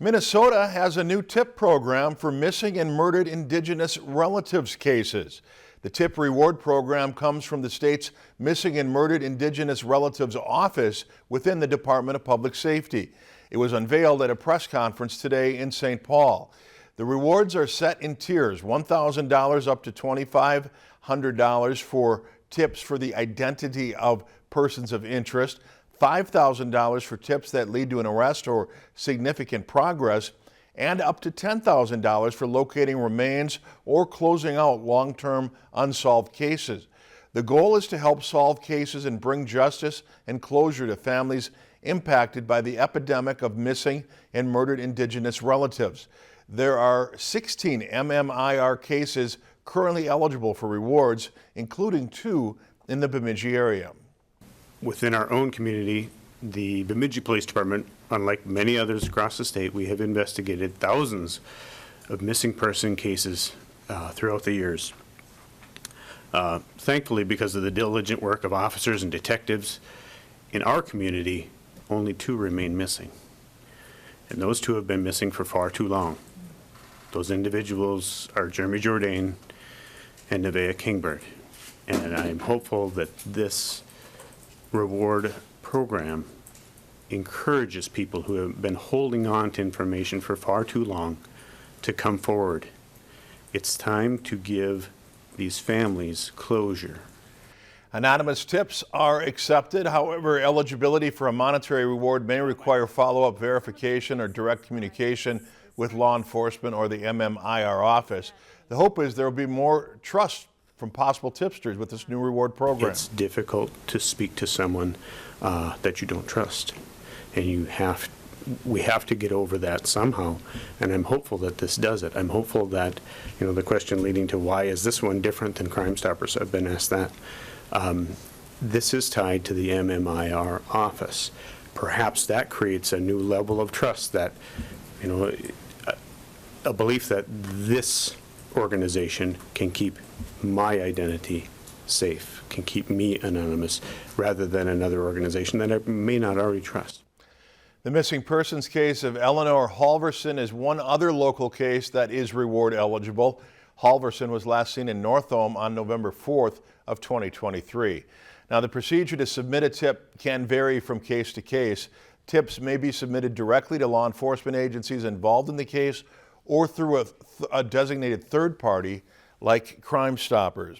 Minnesota has a new tip program for missing and murdered Indigenous relatives cases. The tip reward program comes from the state's Missing and Murdered Indigenous Relatives Office within the Department of Public Safety. It was unveiled at a press conference today in St. Paul. The rewards are set in tiers, $1,000 up to $2,500 for tips for the identity of persons of interest, $5,000 for tips that lead to an arrest or significant progress, and up to $10,000 for locating remains or closing out long-term unsolved cases. The goal is to help solve cases and bring justice and closure to families impacted by the epidemic of missing and murdered Indigenous relatives. There are 16 MMIR cases currently eligible for rewards, including 2 in the Bemidji area. Within our own community, the Bemidji Police Department, unlike many others across the state, we have investigated thousands of missing person cases throughout the years. Thankfully, because of the diligent work of officers and detectives in our community, only 2 remain missing. And those 2 have been missing for far too long. Those individuals are Jeremy Jourdain and Nevaeh Kingbird. And I'm hopeful that this reward program encourages people who have been holding on to information for far too long to come forward. It's time to give these families closure. Anonymous tips are accepted. However, eligibility for a monetary reward may require follow-up verification or direct communication with law enforcement or the MMIR office. The hope is there will be more trust from possible tipsters with this new reward program. It's difficult to speak to someone that you don't trust, and we have to get over that somehow, and I'm hopeful that this does it. I'm hopeful that, the question leading to why is this one different than Crime Stoppers, I've been asked that. This is tied to the MMIR office. Perhaps that creates a new level of trust, that, a belief that this organization can keep my identity safe, can keep me anonymous, rather than another organization that I may not already trust. The missing persons case of Eleanor Halverson is one other local case that is reward eligible. Halverson was last seen in Northome on November 4th of 2023. Now, the procedure to submit a tip can vary from case to case. Tips may be submitted directly to law enforcement agencies involved in the case or through a designated third party like Crime Stoppers.